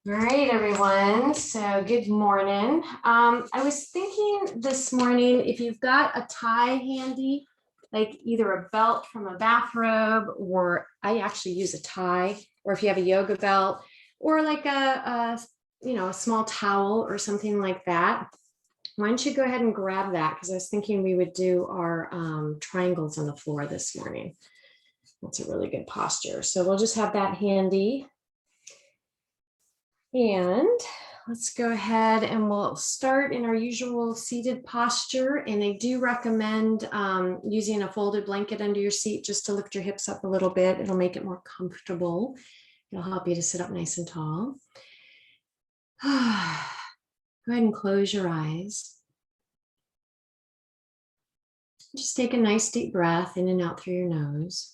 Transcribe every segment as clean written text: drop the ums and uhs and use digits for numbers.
All right, everyone. So good morning. I was thinking this morning, if you've got a tie handy, like either a belt from a bathrobe, or I actually use a tie, or if you have a yoga belt, or like a small towel or something like that, why don't you go ahead and grab that? Because I was thinking we would do our triangles on the floor this morning. That's a really good posture. So we'll just have that handy. And let's go ahead and we'll start in our usual seated posture. And I do recommend using a folded blanket under your seat just to lift your hips up a little bit. It'll make it more comfortable. It'll help you to sit up nice and tall. Go ahead and close your eyes. Just take a nice deep breath in and out through your nose.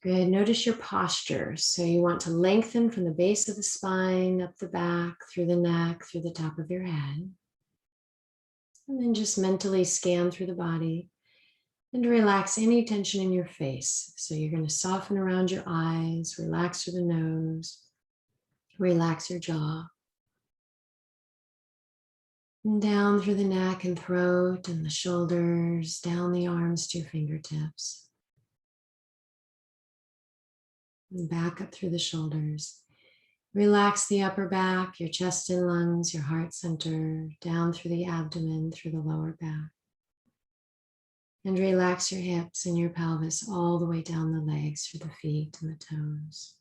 Good. Notice your posture. So you want to lengthen from the base of the spine, up the back, through the neck, through the top of your head. And then just mentally scan through the body and relax any tension in your face. So you're going to soften around your eyes, relax through the nose, relax your jaw. And down through the neck and throat and the shoulders, down the arms to your fingertips. And back up through the shoulders. Relax the upper back, your chest and lungs, your heart center, down through the abdomen, through the lower back. And relax your hips and your pelvis all the way down the legs, through the feet and the toes.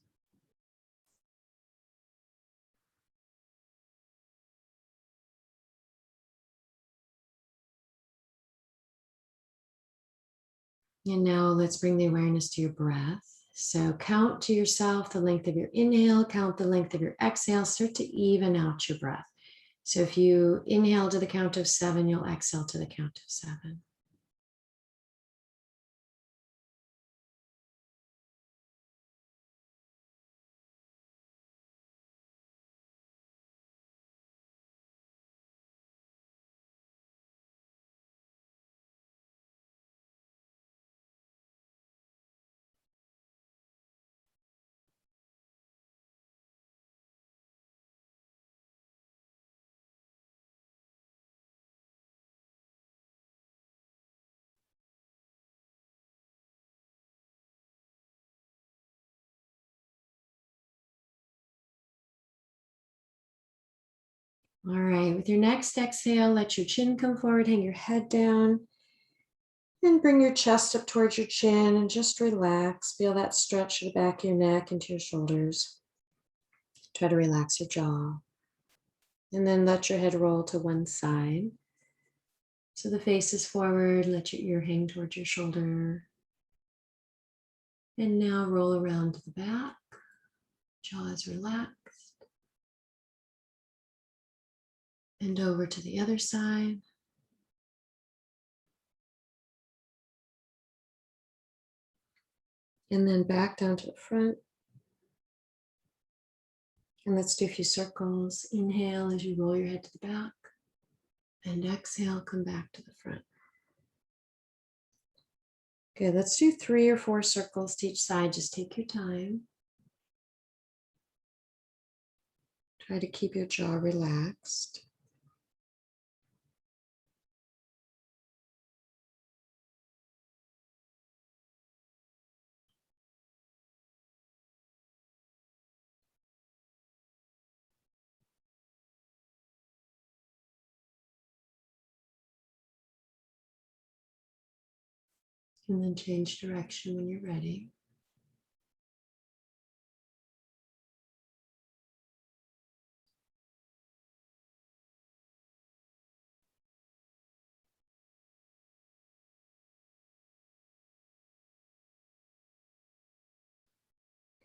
And now let's bring the awareness to your breath. So count to yourself the length of your inhale, count the length of your exhale, start to even out your breath. So if you inhale to the count of 7, you'll exhale to the count of 7. All right, with your next exhale, let your chin come forward, hang your head down, and bring your chest up towards your chin and just relax. Feel that stretch to the back of your neck into your shoulders. Try to relax your jaw. And then let your head roll to one side. So the face is forward, let your ear hang towards your shoulder. And now roll around to the back, jaw is relaxed. And over to the other side. And then back down to the front. And let's do a few circles. Inhale as you roll your head to the back. And exhale, come back to the front. Good, let's do 3 or 4 circles to each side. Just take your time. Try to keep your jaw relaxed. And then change direction when you're ready.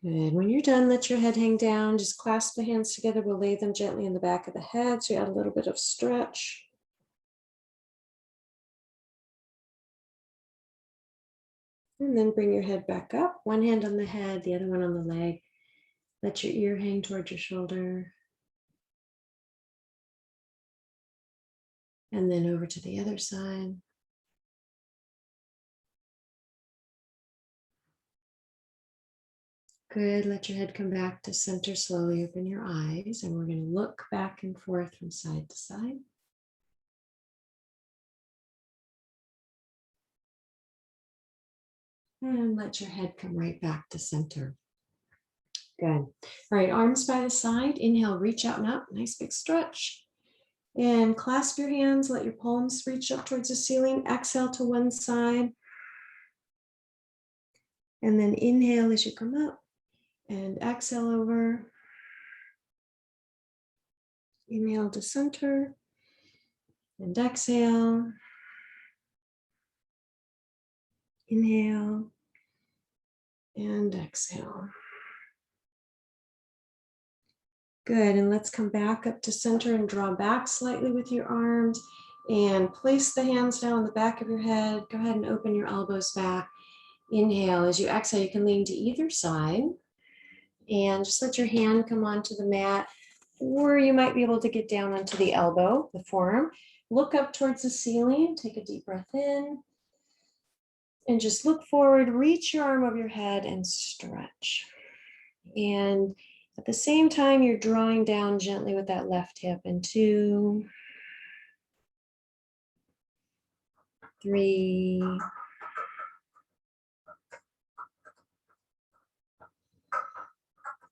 Good. When you're done, let your head hang down. Just clasp the hands together. We'll lay them gently in the back of the head. So you add a little bit of stretch. And then bring your head back up. One hand on the head, the other one on the leg. Let your ear hang towards your shoulder. And then over to the other side. Good. Let your head come back to center. Slowly open your eyes, and we're going to look back and forth from side to side. And let your head come right back to center. Good. All right, arms by the side. Inhale, reach out and up. Nice big stretch. And clasp your hands. Let your palms reach up towards the ceiling. Exhale to one side. And then inhale as you come up. And exhale over. Inhale to center. And exhale. Inhale. And exhale. Good, and let's come back up to center and draw back slightly with your arms and place the hands down on the back of your head. Go ahead and open your elbows back. Inhale, as you exhale, you can lean to either side and just let your hand come onto the mat, or you might be able to get down onto the elbow, the forearm. Look up towards the ceiling, take a deep breath in, and just look forward, reach your arm over your head and stretch. And at the same time, you're drawing down gently with that left hip. And 2, 3,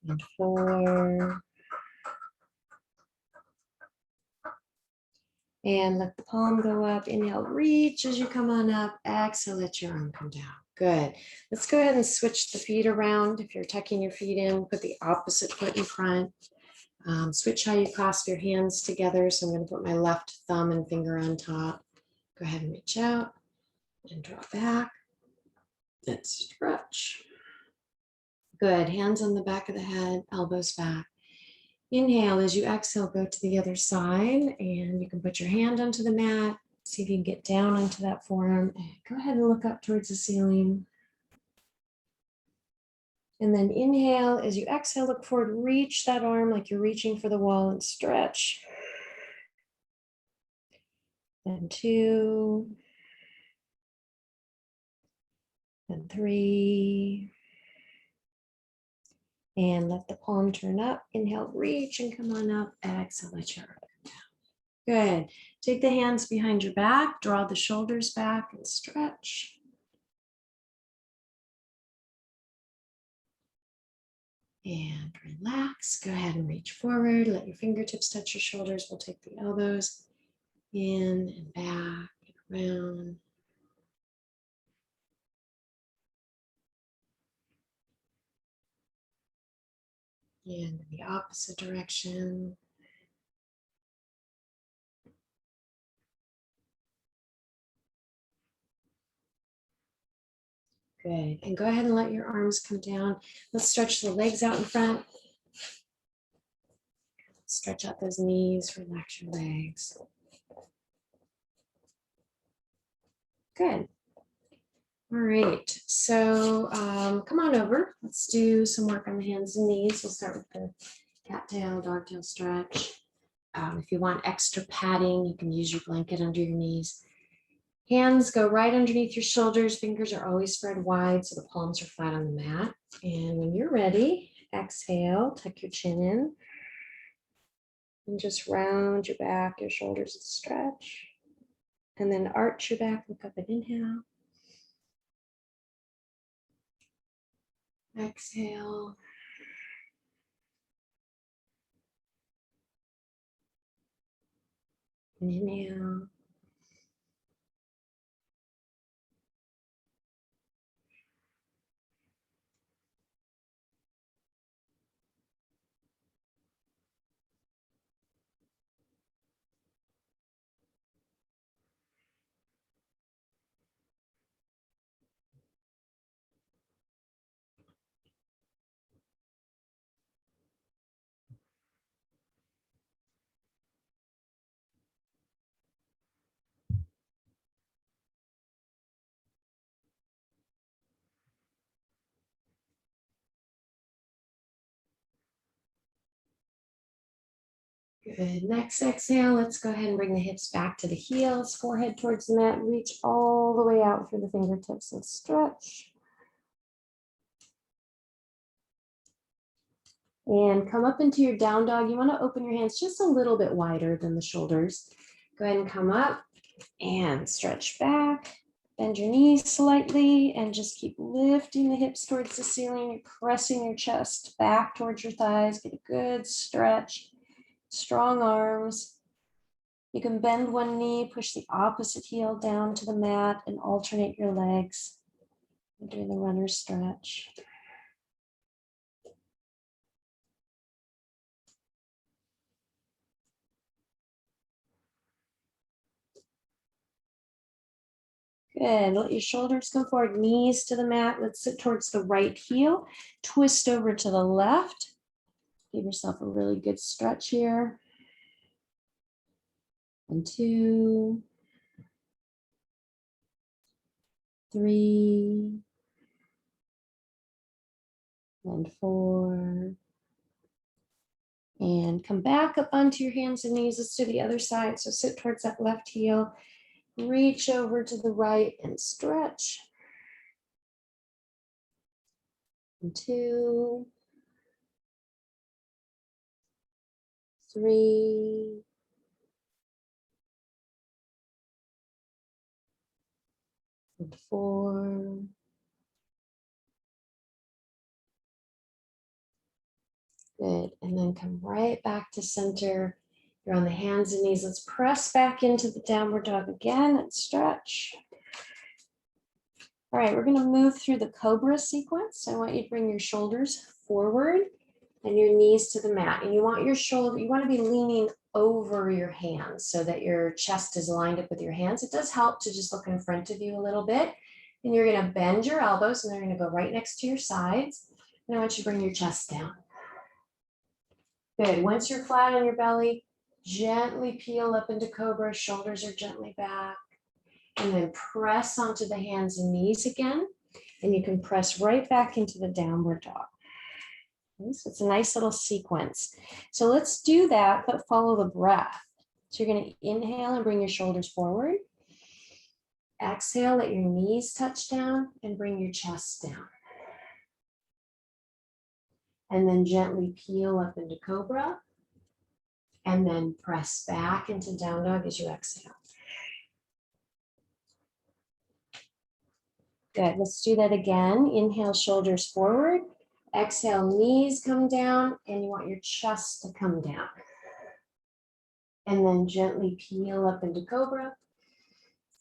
and 4. And let the palm go up. Inhale, reach as you come on up. Exhale, let your arm come down. Good. Let's go ahead and switch the feet around. If you're tucking your feet in, put the opposite foot in front. Switch how you clasp your hands together. So I'm going to put my left thumb and finger on top. Go ahead and reach out and draw back. And stretch. Good. Hands on the back of the head, elbows back. Inhale, as you exhale, go to the other side, and you can put your hand onto the mat. See if you can get down onto that forearm. Go ahead and look up towards the ceiling. And then inhale, as you exhale, look forward, reach that arm like you're reaching for the wall and stretch. Then 2, then 3. And let the palm turn up. Inhale, reach and come on up. Exhale, let your arm come down. Good. Take the hands behind your back, draw the shoulders back and stretch. And relax. Go ahead and reach forward. Let your fingertips touch your shoulders. We'll take the elbows in and back and around. And in the opposite direction. Good. And go ahead and let your arms come down. Let's stretch the legs out in front. Stretch out those knees, relax your legs. Good. All right, so come on over. Let's do some work on the hands and knees. We'll start with the cat tail, dog tail stretch. If you want extra padding, you can use your blanket under your knees. Hands go right underneath your shoulders. Fingers are always spread wide so the palms are flat on the mat. And when you're ready, exhale, tuck your chin in. And just round your back, your shoulders and stretch. And then arch your back, look up and inhale. Exhale. And inhale. Good. Next exhale, let's go ahead and bring the hips back to the heels, forehead towards the mat, reach all the way out through the fingertips and stretch. And come up into your down dog. You want to open your hands just a little bit wider than the shoulders. Go ahead and come up and stretch back. Bend your knees slightly and just keep lifting the hips towards the ceiling. You're pressing your chest back towards your thighs. Get a good stretch. Strong arms. You can bend one knee, push the opposite heel down to the mat, and alternate your legs. You're doing the runner's stretch. Good. Let your shoulders come forward, knees to the mat. Let's sit towards the right heel. Twist over to the left. Give yourself a really good stretch here. And 2, 3, and 4. And come back up onto your hands and knees. Let's do the other side. So sit towards that left heel. Reach over to the right and stretch. And 2, 3, and 4. Good. And then come right back to center. You're on the hands and knees. Let's press back into the downward dog again and stretch. All right, we're going to move through the cobra sequence. I want you to bring your shoulders forward and your knees to the mat. And you want your shoulder, you want to be leaning over your hands so that your chest is lined up with your hands. It does help to just look in front of you a little bit. And you're going to bend your elbows and they're going to go right next to your sides. And I want you to bring your chest down. Good. Once you're flat on your belly, gently peel up into cobra. Shoulders are gently back. And then press onto the hands and knees again. And you can press right back into the downward dog. Okay, so it's a nice little sequence. So let's do that, but follow the breath. So you're going to inhale and bring your shoulders forward. Exhale, let your knees touch down and bring your chest down. And then gently peel up into cobra. And then press back into down dog as you exhale. Good, let's do that again. Inhale, shoulders forward. Exhale, knees come down, and you want your chest to come down. And then gently peel up into cobra.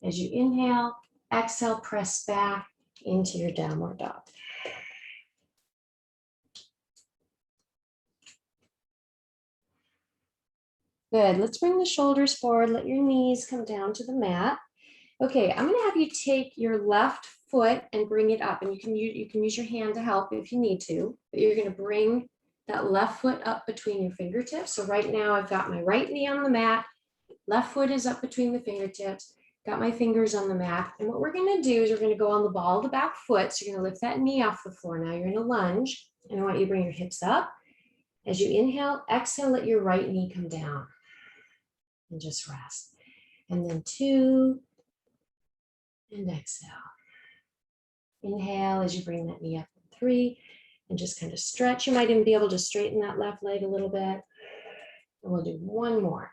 As you inhale, exhale, press back into your downward dog. Good, let's bring the shoulders forward. Let your knees come down to the mat. Okay, I'm gonna have you take your left foot and bring it up, and you can use your hand to help if you need to, but you're gonna bring that left foot up between your fingertips. So right now I've got my right knee on the mat, left foot is up between the fingertips, got my fingers on the mat. And what we're gonna do is we're gonna go on the ball of the back foot. So you're gonna lift that knee off the floor. Now you're in a lunge, and I want you to bring your hips up. As you inhale, exhale, let your right knee come down and just rest. And then 2, and exhale. Inhale as you bring that knee up. 3, and just kind of stretch. You might even be able to straighten that left leg a little bit. And we'll do one more.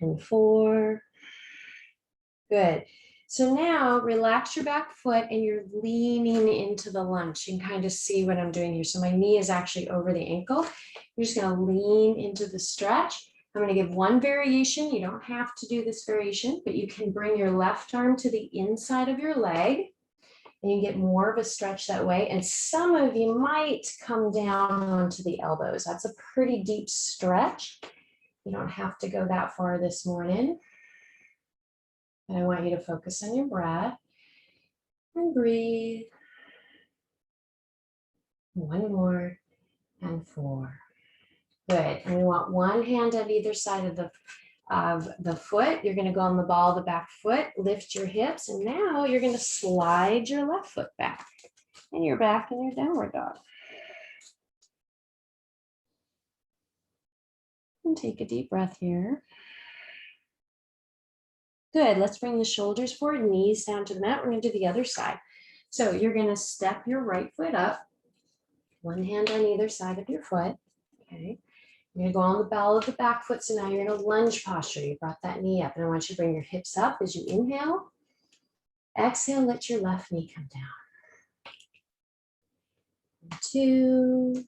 And 4. Good. So now relax your back foot and you're leaning into the lunge. You can kind of see what I'm doing here. So my knee is actually over the ankle. You're just going to lean into the stretch. I'm going to give one variation. You don't have to do this variation, but you can bring your left arm to the inside of your leg and you get more of a stretch that way. And some of you might come down onto the elbows. That's a pretty deep stretch. You don't have to go that far this morning. And I want you to focus on your breath and breathe. One more and 4. Good. And we want one hand at either side of the foot. You're going to go on the ball of the back foot, lift your hips, and now you're going to slide your left foot back. And you're back in your downward dog. And take a deep breath here. Good. Let's bring the shoulders forward, knees down to the mat. We're going to do the other side. So you're going to step your right foot up. One hand on either side of your foot. Okay. You're gonna go on the ball of the back foot. So now you're in a lunge posture. You brought that knee up, and I want you to bring your hips up as you inhale. Exhale, let your left knee come down. 2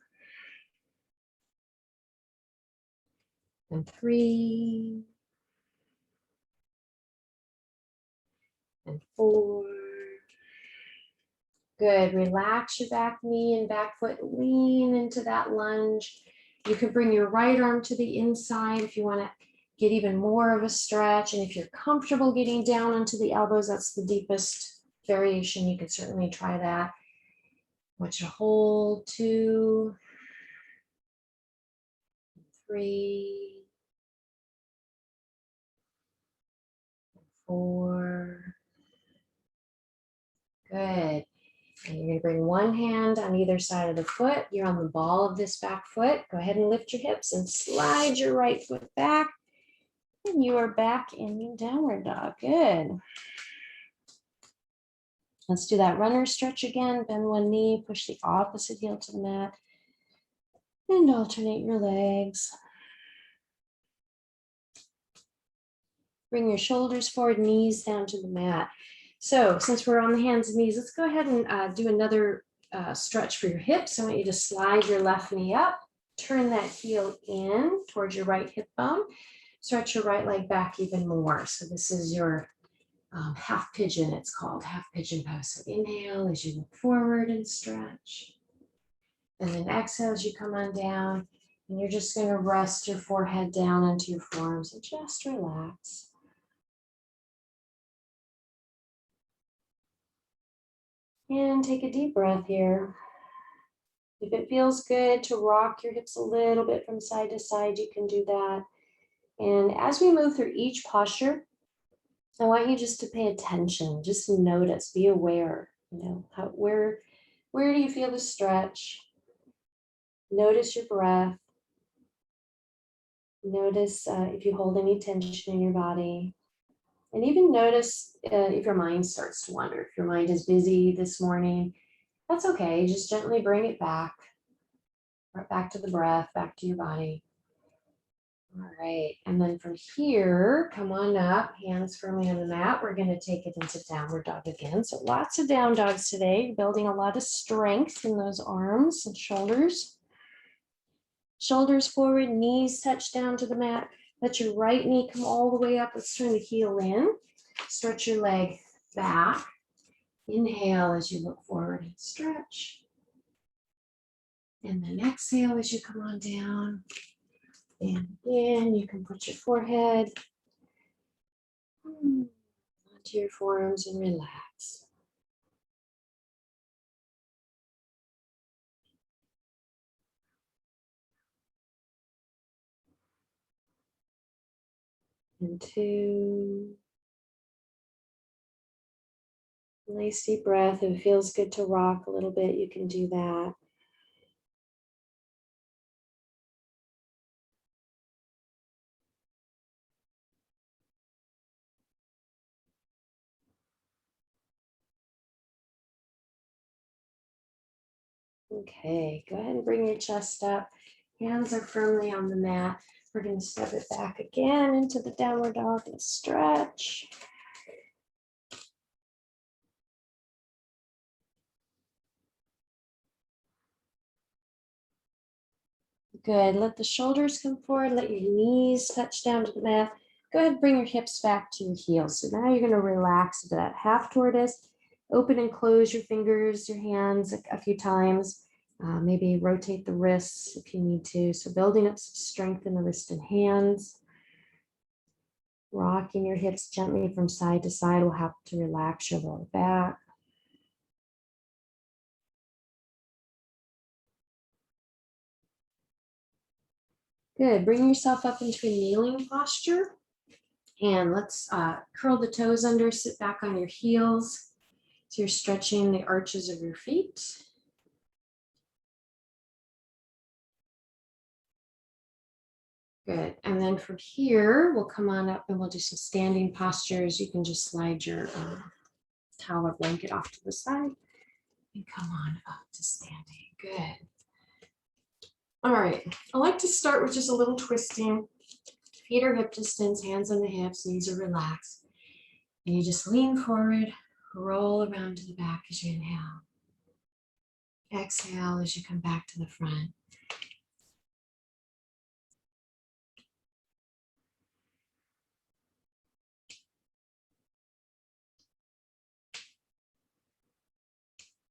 and 3 and 4. Good. Relax your back knee and back foot. Lean into that lunge. You can bring your right arm to the inside if you want to get even more of a stretch. And if you're comfortable getting down onto the elbows, that's the deepest variation. You can certainly try that. I want you to hold 2, 3, 4. Good. And you're going to bring one hand on either side of the foot. You're on the ball of this back foot. Go ahead and lift your hips and slide your right foot back. And you are back in your downward dog. Good. Let's do that runner stretch again. Bend one knee, push the opposite heel to the mat, and alternate your legs. Bring your shoulders forward, knees down to the mat. So since we're on the hands and knees, let's go ahead and do another stretch for your hips. I want you to slide your left knee up, turn that heel in towards your right hip bone, stretch your right leg back even more. So this is your half pigeon, it's called half pigeon pose. So inhale as you look forward and stretch. And then exhale as you come on down. And you're just going to rest your forehead down onto your forearms and just relax. And take a deep breath here. If it feels good to rock your hips a little bit from side to side, you can do that. And as we move through each posture, I want you just to pay attention, just notice, be aware, where do you feel the stretch? Notice your breath. Notice if you hold any tension in your body. And even notice if your mind starts to wander. If your mind is busy this morning, that's okay. Just gently bring it back. Right back to the breath, back to your body. All right. And then from here, come on up, hands firmly on the mat. We're going to take it into downward dog again. So lots of down dogs today, building a lot of strength in those arms and shoulders. Shoulders forward, knees touch down to the mat. Let your right knee come all the way up. Let's turn the heel in. Stretch your leg back. Inhale as you look forward and stretch. And then exhale as you come on down. And again, you can put your forehead onto your forearms and relax. And 2. Nice deep breath. If it feels good to rock a little bit, you can do that. Okay, go ahead and bring your chest up. Hands are firmly on the mat. We're going to step it back again into the downward dog and stretch. Good. Let the shoulders come forward. Let your knees touch down to the mat. Go ahead and bring your hips back to your heels. So now you're going to relax into that half tortoise. Open and close your fingers, your hands a few times. Maybe rotate the wrists if you need to. So building up some strength in the wrist and hands. Rocking your hips gently from side to side will help to relax your lower back. Good. Bring yourself up into a kneeling posture. And let's curl the toes under, sit back on your heels. So you're stretching the arches of your feet. Good. And then from here, we'll come on up and we'll do some standing postures. You can just slide your towel or blanket off to the side and come on up to standing. Good. All right, I like to start with just a little twisting. Feet are hip distance, hands on the hips, knees are relaxed. And you just lean forward, roll around to the back as you inhale. Exhale as you come back to the front.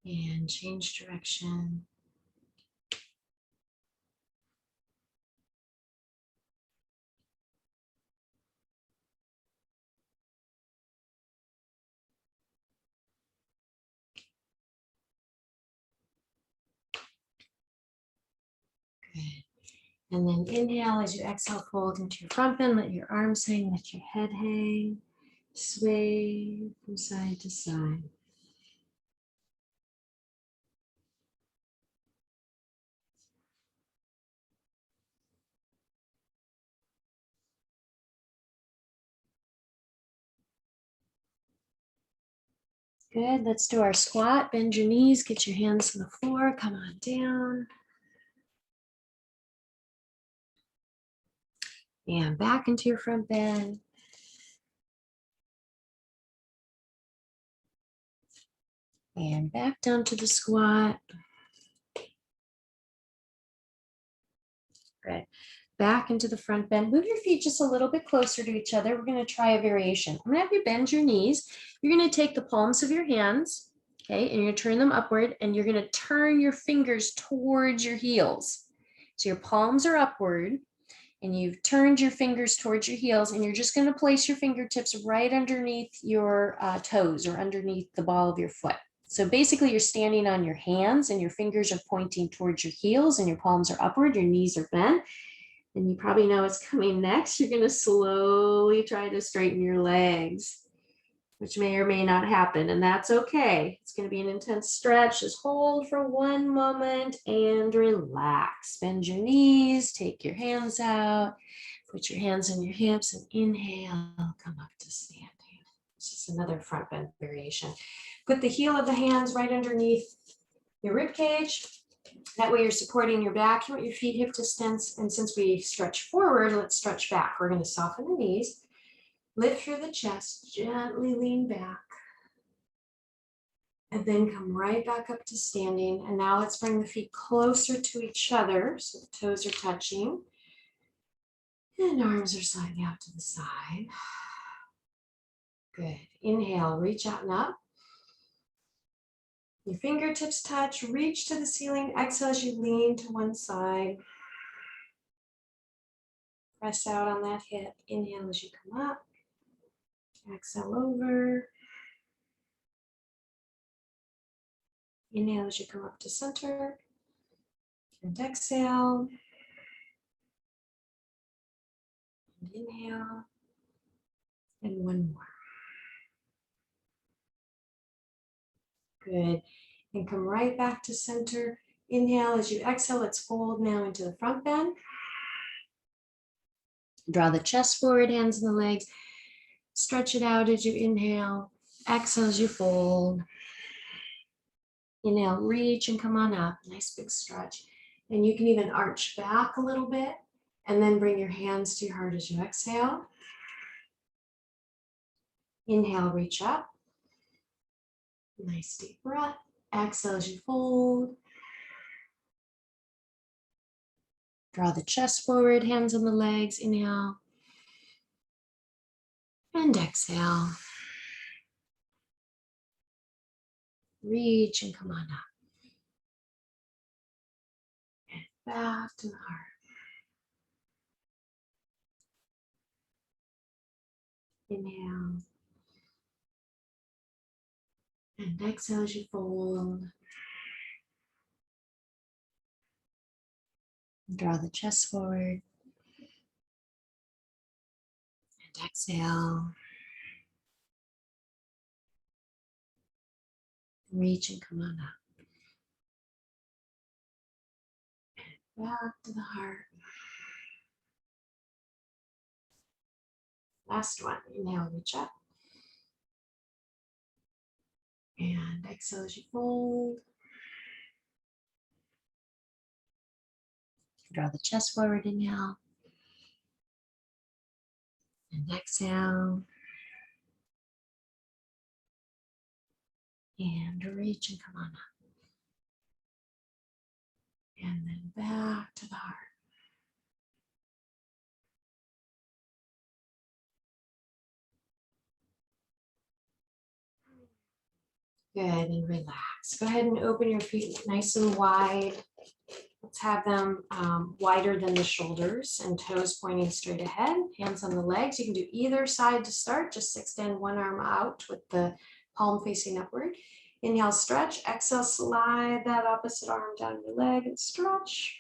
And change direction. Good. And then inhale as you exhale, fold into your front bend, let your arms hang, let your head hang, sway from side to side. Good, let's do our squat. Bend your knees, get your hands to the floor, come on down. And back into your front bend. And back down to the squat. Good. Back into the front bend. Move your feet just a little bit closer to each other. We're going to try a variation. I'm going to have you bend your knees. You're going to take the palms of your hands, okay, and you're going to turn them upward, and you're going to turn your fingers towards your heels. So your palms are upward, and you've turned your fingers towards your heels, and you're just going to place your fingertips right underneath your toes or underneath the ball of your foot. So basically you're standing on your hands and your fingers are pointing towards your heels and your palms are upward, your knees are bent. And you probably know what's coming next. You're going to slowly try to straighten your legs, which may or may not happen, and that's okay. It's going to be an intense stretch. Just hold for one moment and relax. Bend your knees, take your hands out, put your hands on your hips, and inhale, come up to standing. It's just another front bend variation. Put the heel of the hands right underneath your rib cage. That way you're supporting your back. You want your feet hip distance. And since we stretch forward, let's stretch back. We're going to soften the knees, lift through the chest, gently lean back. And then come right back up to standing. And now let's bring the feet closer to each other so the toes are touching. And arms are slightly out to the side. Good. Inhale, reach out and up. Your fingertips touch, reach to the ceiling. Exhale as you lean to one side. Press out on that hip. Inhale as you come up. Exhale over. Inhale as you come up to center. And exhale. And inhale. And one more. Good. And come right back to center. Inhale as you exhale. Let's fold now into the front bend. Draw the chest forward, hands in the legs. Stretch it out as you inhale. Exhale as you fold. Inhale, reach and come on up. Nice big stretch. And you can even arch back a little bit and then bring your hands to your heart as you exhale. Inhale, reach up. Nice deep breath. Exhale as you fold. Draw the chest forward, hands on the legs. Inhale. And exhale. Reach and come on up. And back to the heart. Inhale. And exhale as you fold. Draw the chest forward. And exhale. Reach and come on up. And back to the heart. Last one. Inhale, reach up. And exhale as you fold. Draw the chest forward, inhale. And exhale. And reach and come on up. And then back to the heart. Good, and relax. Go ahead and open your feet nice and wide. Let's have them wider than the shoulders and toes pointing straight ahead. Hands on the legs. You can do either side to start. Just extend one arm out with the palm facing upward. Inhale, stretch. Exhale, slide that opposite arm down your leg and stretch.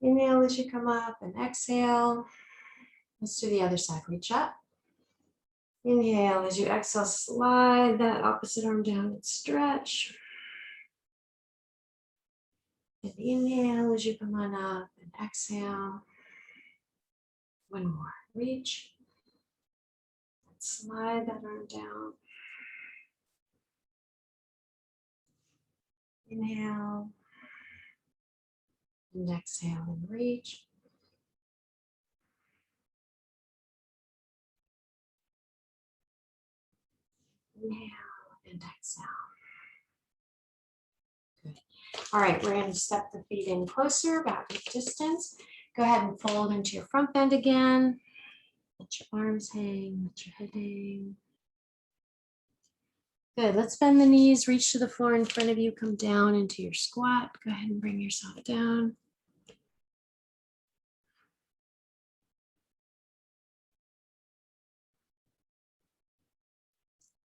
Inhale as you come up and exhale. Let's do the other side. Reach up. Inhale as you exhale, slide that opposite arm down and stretch. And inhale as you come on up and exhale. One more. Reach. Slide that arm down. Inhale. And exhale and reach. Inhale and exhale. Good. All right, we're going to step the feet in closer, back at distance. Go ahead and fold into your front bend again. Let your arms hang, let your head hang. Good, let's bend the knees, reach to the floor in front of you, come down into your squat. Go ahead and bring yourself down.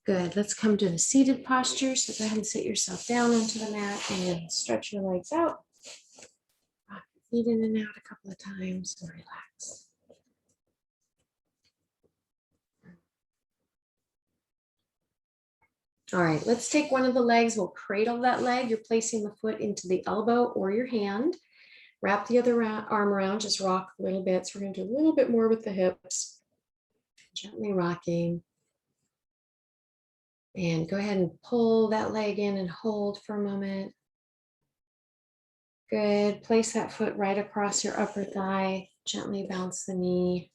Good, let's come to the seated posture. So go ahead and sit yourself down onto the mat and stretch your legs out. Rock your feet in and out a couple of times and relax. All right, let's take one of the legs. We'll cradle that leg. You're placing the foot into the elbow or your hand. Wrap the other arm around, just rock a little bit. So we're going to do a little bit more with the hips. Gently rocking. And go ahead and pull that leg in and hold for a moment. Good. Place that foot right across your upper thigh. Gently bounce the knee.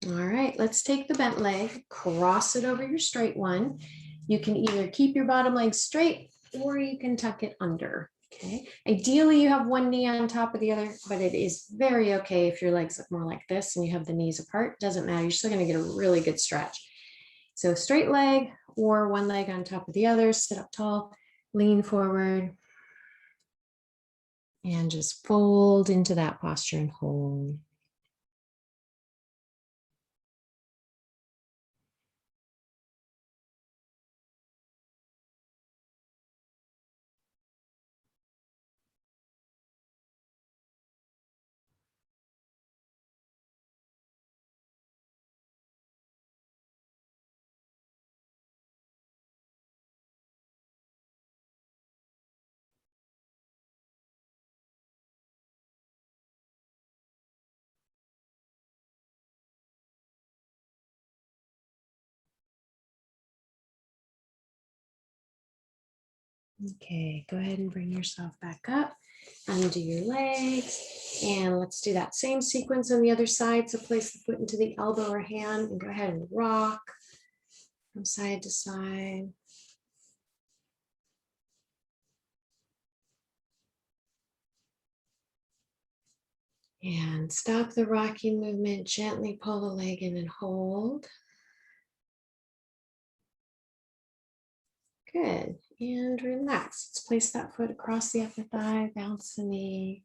All right, let's take the bent leg, cross it over your straight one. You can either keep your bottom leg straight or you can tuck it under. Okay. Ideally, you have one knee on top of the other, but it is very okay if your legs look more like this and you have the knees apart. Doesn't matter. You're still going to get a really good stretch. So straight leg or one leg on top of the other. Sit up tall, lean forward, and just fold into that posture and hold. Okay, go ahead and bring yourself back up, undo your legs, and let's do that same sequence on the other side. So place the foot into the elbow or hand and go ahead and rock from side to side. And stop the rocking movement, gently pull the leg in and hold. Good, and relax. Let's place that foot across the upper thigh, bounce the knee.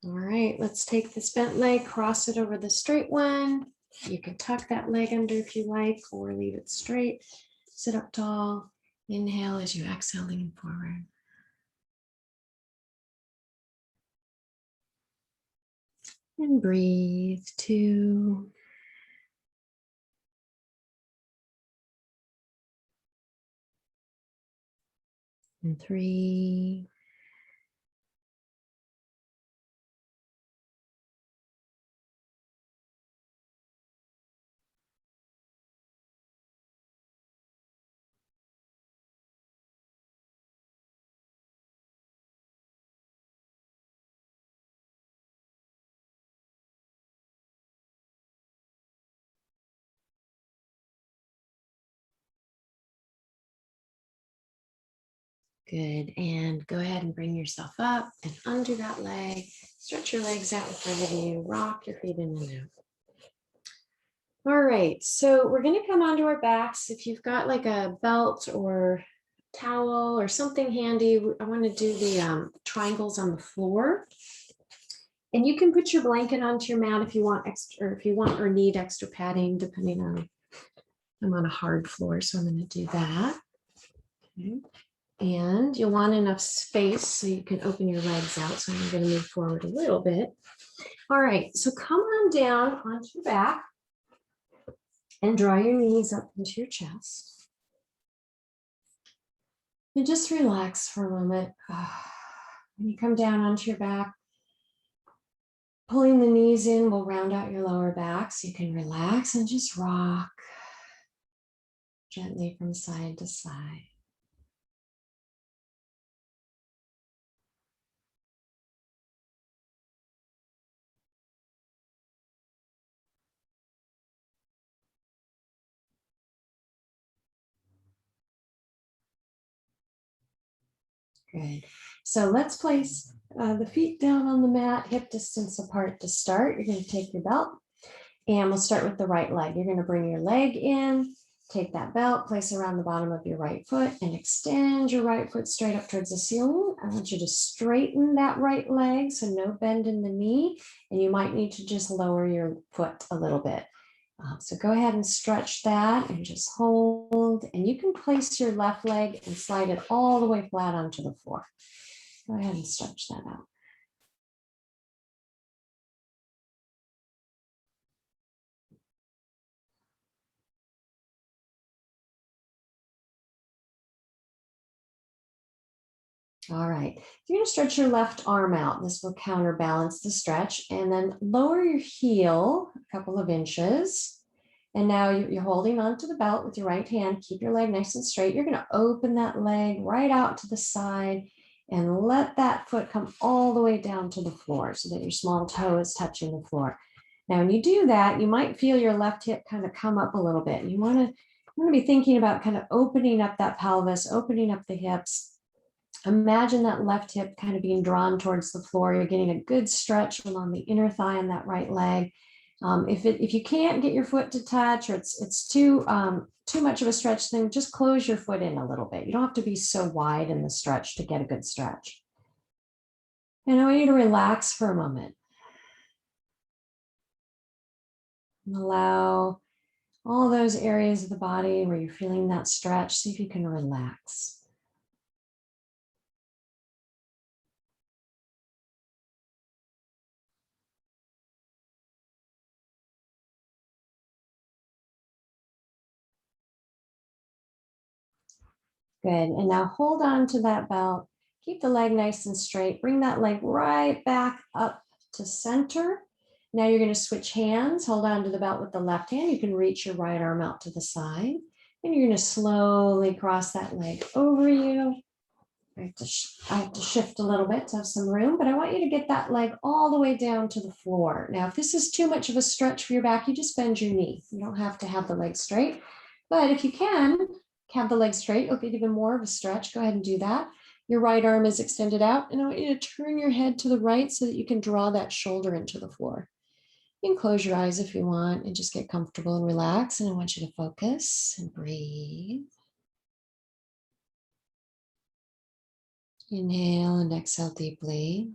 All right, let's take this bent leg, cross it over the straight one. You can tuck that leg under if you like, or leave it straight. Sit up tall. Inhale as you exhale, lean forward. And breathe 2. And 3. Good. And go ahead and bring yourself up and under that leg. Stretch your legs out in front of you. Rock your feet in and out. All right. So we're going to come onto our backs. If you've got like a belt or towel or something handy, I want to do the triangles on the floor. And you can put your blanket onto your mat if you want extra, or if you want or need extra padding, depending on, I'm on a hard floor, so I'm going to do that. Okay. And you'll want enough space so you can open your legs out. So I'm going to move forward a little bit. All right, so come on down onto your back and draw your knees up into your chest. And just relax for a moment. When you come down onto your back, pulling the knees in will round out your lower back so you can relax and just rock gently from side to side. Good. So let's place the feet down on the mat, hip distance apart to start. You're going to take your belt and we'll start with the right leg. You're going to bring your leg in, take that belt, place it around the bottom of your right foot and extend your right foot straight up towards the ceiling. I want you to straighten that right leg, so no bend in the knee, and you might need to just lower your foot a little bit. So go ahead and stretch that and just hold, and you can place your left leg and slide it all the way flat onto the floor. Go ahead and stretch that out. All right, you're going to stretch your left arm out. This will counterbalance the stretch, and then lower your heel a couple of inches. And now you're holding onto the belt with your right hand. Keep your leg nice and straight. You're going to open that leg right out to the side and let that foot come all the way down to the floor so that your small toe is touching the floor. Now, when you do that, you might feel your left hip kind of come up a little bit. You want to be thinking about kind of opening up that pelvis, opening up the hips. Imagine that left hip kind of being drawn towards the floor. You're getting a good stretch along the inner thigh on that right leg. If you can't get your foot to touch, or it's too much of a stretch, then just close your foot in a little bit. You don't have to be so wide in the stretch to get a good stretch. And I want you to relax for a moment. And allow all those areas of the body where you're feeling that stretch, see if you can relax. Good. And now hold on to that belt. Keep the leg nice and straight. Bring that leg right back up to center. Now you're going to switch hands. Hold on to the belt with the left hand. You can reach your right arm out to the side. And you're going to slowly cross that leg over you. I have to shift a little bit to have some room, but I want you to get that leg all the way down to the floor. Now, if this is too much of a stretch for your back, you just bend your knee. You don't have to have the leg straight, but if you can have the leg straight, you'll get even more of a stretch. Go ahead and do that. Your right arm is extended out, and I want you to turn your head to the right so that you can draw that shoulder into the floor. You can close your eyes if you want and just get comfortable and relax, and I want you to focus and breathe. Inhale and exhale deeply.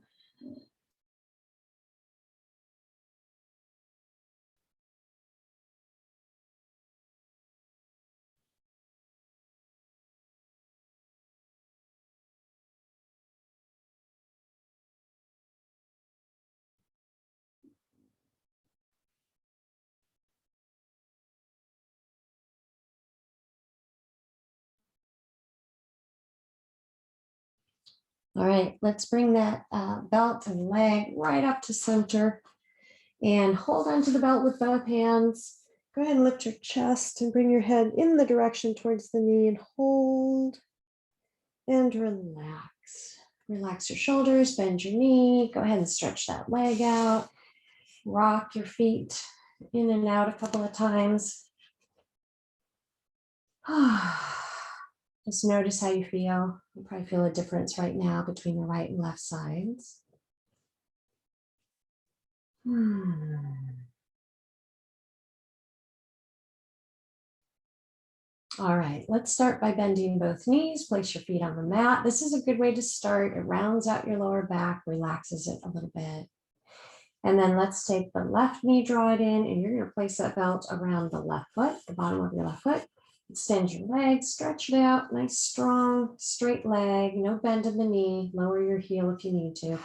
All right, let's bring that belt and leg right up to center and hold onto the belt with both hands. Go ahead and lift your chest and bring your head in the direction towards the knee and hold and relax. Relax your shoulders, bend your knee. Go ahead and stretch that leg out. Rock your feet in and out a couple of times. Just notice how you feel. You probably feel a difference right now between the right and left sides. All right, let's start by bending both knees. Place your feet on the mat. This is a good way to start. It rounds out your lower back, relaxes it a little bit. And then let's take the left knee, draw it in, and you're going to place that belt around the left foot, the bottom of your left foot. Extend your legs, stretch it out. Nice, strong, straight leg. No bend in the knee. Lower your heel if you need to.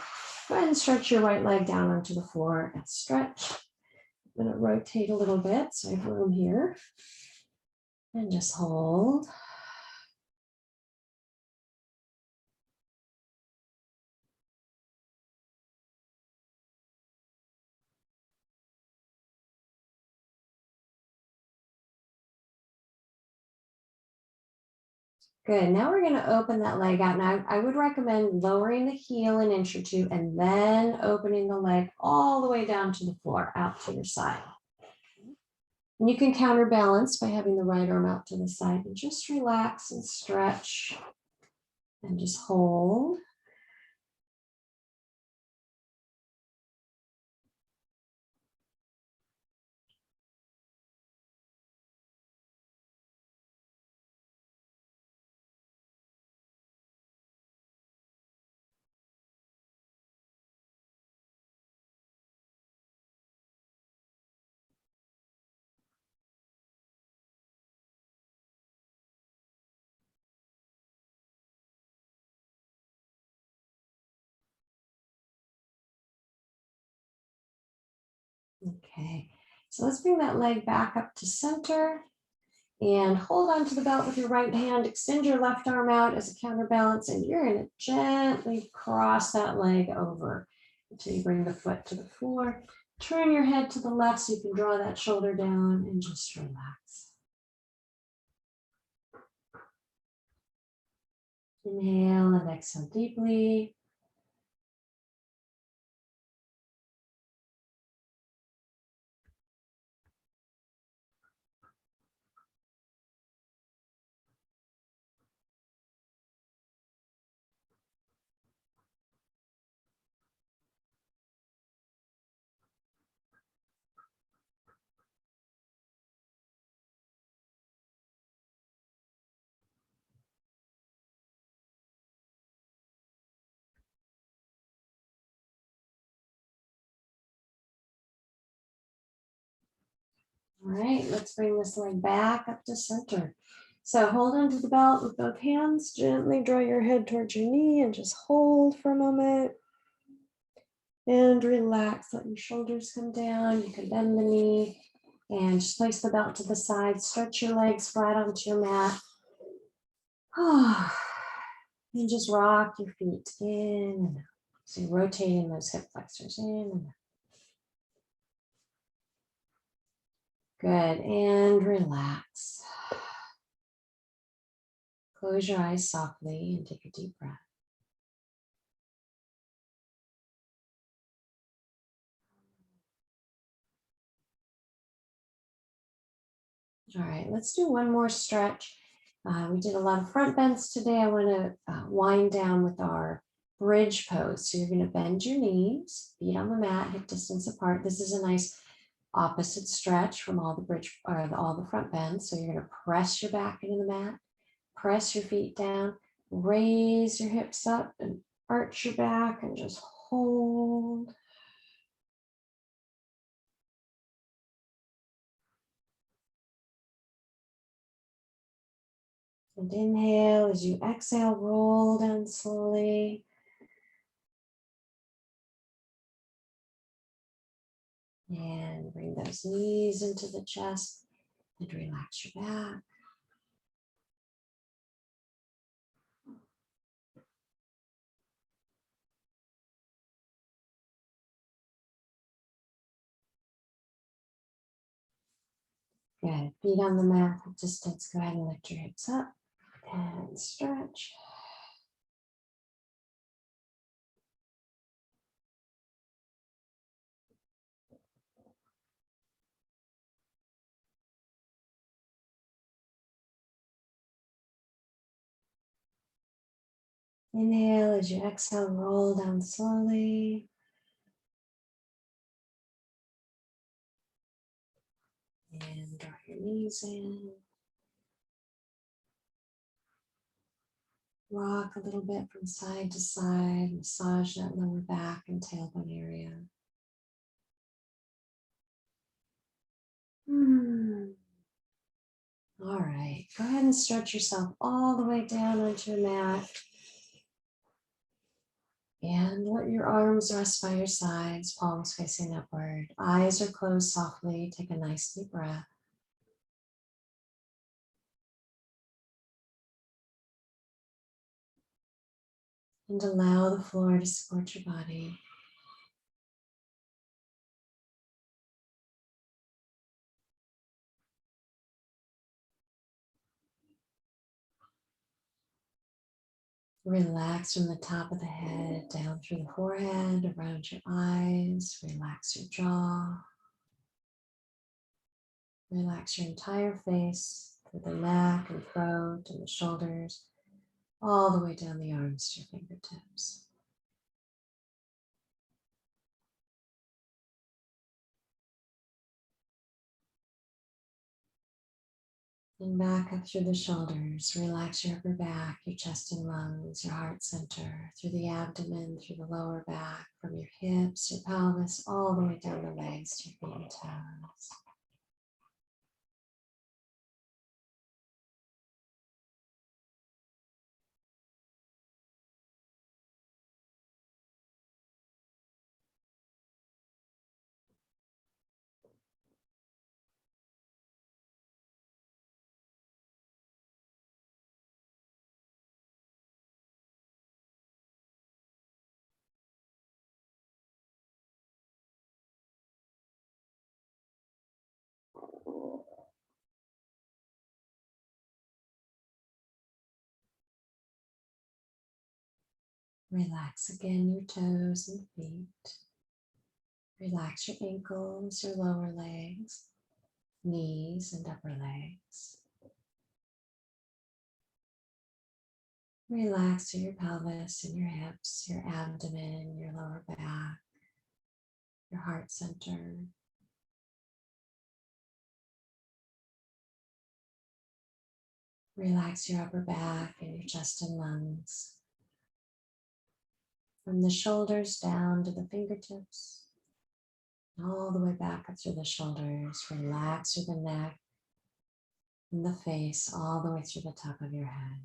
Go ahead and stretch your right leg down onto the floor and stretch. I'm going to rotate a little bit so I have room here. And just hold. Good. Now we're going to open that leg out. Now I would recommend lowering the heel an inch or two and then opening the leg all the way down to the floor, out to your side. And you can counterbalance by having the right arm out to the side and just relax and stretch and just hold. Okay, so let's bring that leg back up to center and hold on to the belt with your right hand. Extend your left arm out as a counterbalance, and you're going to gently cross that leg over until you bring the foot to the floor. Turn your head to the left so you can draw that shoulder down and just relax. Inhale and exhale deeply. All right, let's bring this leg back up to center. So hold onto the belt with both hands. Gently draw your head towards your knee and just hold for a moment. And relax, let your shoulders come down. You can bend the knee and just place the belt to the side. Stretch your legs flat onto your mat. And just rock your feet in and out. So you're rotating those hip flexors in and out. Good, and relax. Close your eyes softly and take a deep breath. All right, let's do one more stretch. We did a lot of front bends today. I want to wind down with our bridge pose. So you're going to bend your knees, feet on the mat, hip distance apart. This is a nice opposite stretch from all the bridge or all the front bends. So you're going to press your back into the mat, press your feet down, raise your hips up and arch your back and just hold. And inhale as you exhale, roll down slowly. And bring those knees into the chest and relax your back. Good. Feet on the mat for distance. Go ahead and lift your hips up and stretch. Inhale as you exhale, roll down slowly. And draw your knees in. Rock a little bit from side to side. Massage that lower back and tailbone area. All right, go ahead and stretch yourself all the way down onto your mat. And let your arms rest by your sides, palms facing upward. Eyes are closed softly. Take a nice deep breath. And allow the floor to support your body. Relax from the top of the head, down through the forehead, around your eyes. Relax your jaw. Relax your entire face, through the neck and throat and the shoulders, all the way down the arms to your fingertips. And back up through the shoulders. Relax your upper back, your chest and lungs, your heart center, through the abdomen, through the lower back, from your hips, your pelvis, all the way down the legs to your feet and toes. Relax again your toes and feet. Relax your ankles, your lower legs, knees and upper legs. Relax through your pelvis and your hips, your abdomen, your lower back, your heart center. Relax your upper back and your chest and lungs. From the shoulders down to the fingertips, all the way back up through the shoulders. Relax through the neck and the face, all the way through the top of your head.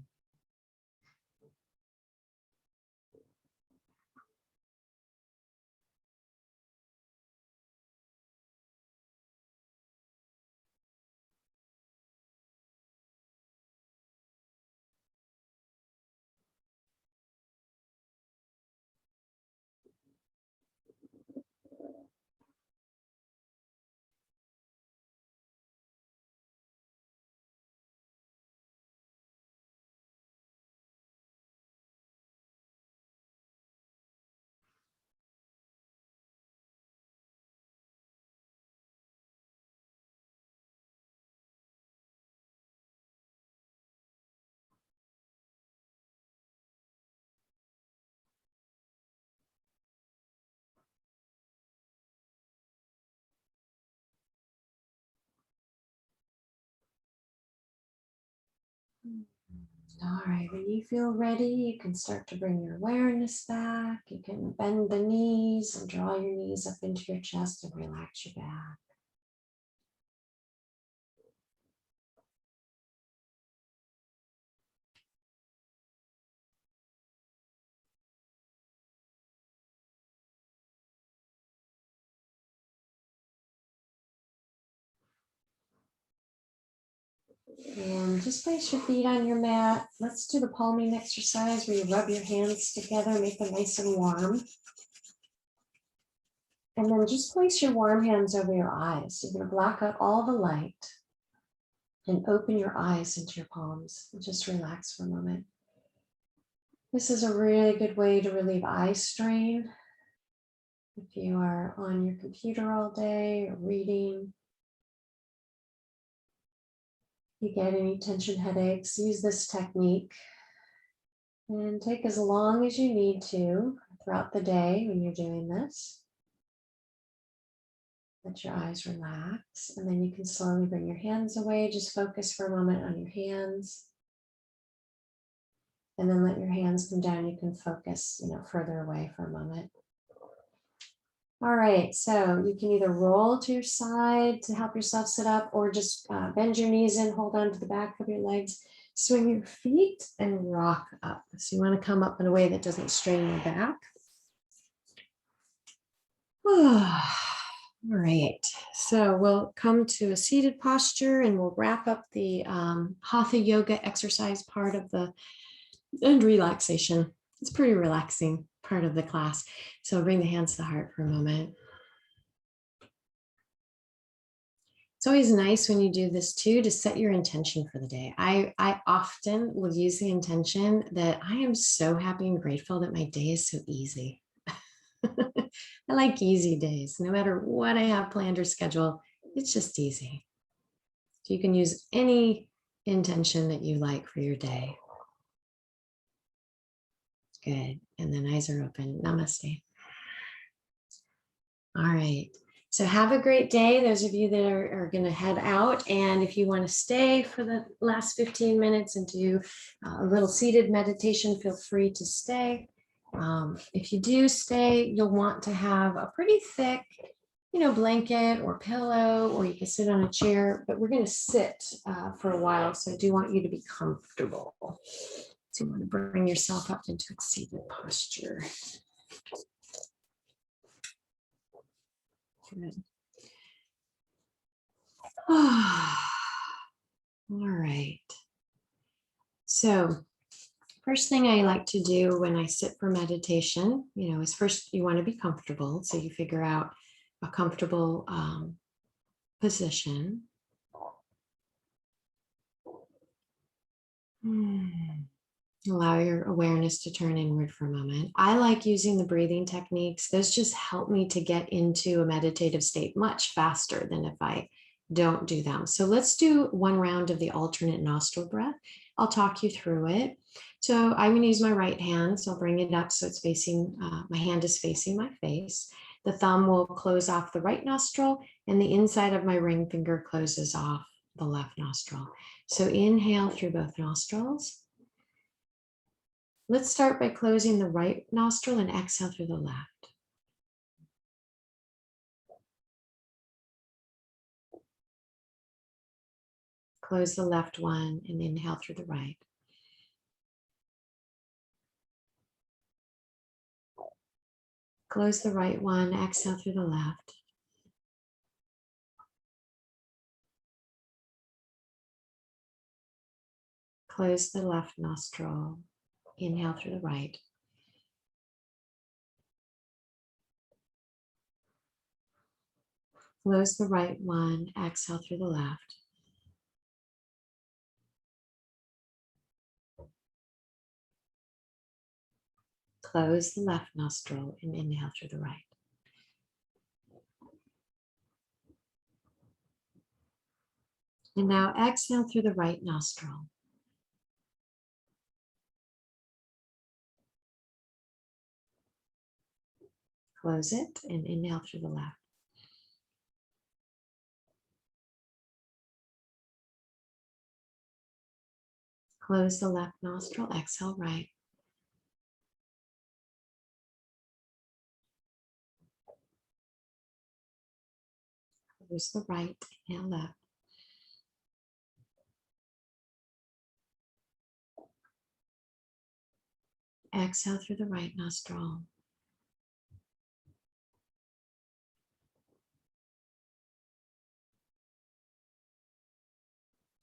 All right, when you feel ready, you can start to bring your awareness back. You can bend the knees and draw your knees up into your chest and relax your back. And just place your feet on your mat. Let's do the palming exercise where you rub your hands together, make them nice and warm. And then just place your warm hands over your eyes. You're going to block out all the light. And open your eyes into your palms and just relax for a moment. This is a really good way to relieve eye strain. If you are on your computer all day or reading, you get any tension headaches, use this technique and take as long as you need to throughout the day when you're doing this. Let your eyes relax, and then you can slowly bring your hands away. Just focus for a moment on your hands. And then let your hands come down. You can focus, further away for a moment. All right, so you can either roll to your side to help yourself sit up, or just bend your knees in, hold on to the back of your legs, swing your feet and rock up. So you want to come up in a way that doesn't strain your back. All right, so we'll come to a seated posture and we'll wrap up the Hatha yoga exercise part of the and relaxation. It's pretty relaxing part of the class. So bring the hands to the heart for a moment. It's always nice when you do this too, to set your intention for the day. I often will use the intention that I am so happy and grateful that my day is so easy. I like easy days. No matter what I have planned or scheduled, it's just easy. So you can use any intention that you like for your day. Good. And then eyes are open. Namaste. All right. So have a great day. Those of you that are going to head out. And if you want to stay for the last 15 minutes and do a little seated meditation, feel free to stay. If you do stay, you'll want to have a pretty thick, blanket or pillow, or you can sit on a chair, but we're going to sit for a while. So I do want you to be comfortable. So you want to bring yourself up into a seated posture. Good. All right. So first thing I like to do when I sit for meditation, is first you want to be comfortable. So you figure out a comfortable position. Allow your awareness to turn inward for a moment. I like using the breathing techniques. Those just help me to get into a meditative state much faster than if I don't do them. So let's do one round of the alternate nostril breath. I'll talk you through it. So I'm going to use my right hand. So I'll bring it up so it's facing, my hand is facing my face. The thumb will close off the right nostril and the inside of my ring finger closes off the left nostril. So inhale through both nostrils. Let's start by closing the right nostril and exhale through the left. Close the left one and inhale through the right. Close the right one, exhale through the left. Close the left nostril, inhale through the right. Close the right one, exhale through the left. Close the left nostril and inhale through the right. And now exhale through the right nostril. Close it and inhale through the left. Close the left nostril, exhale right. Close the right, inhale left. Exhale through the right nostril.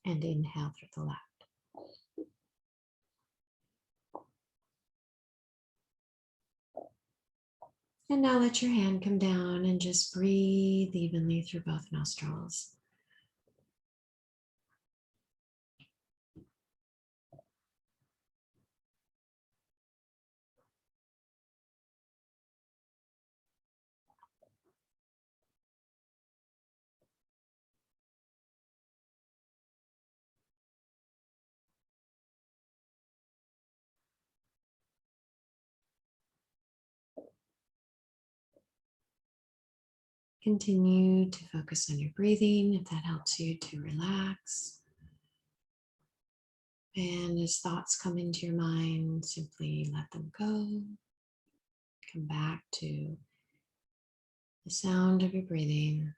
And inhale through the left. And now let your hand come down and just breathe evenly through both nostrils. Continue to focus on your breathing if that helps you to relax. And as thoughts come into your mind, simply let them go. Come back to the sound of your breathing.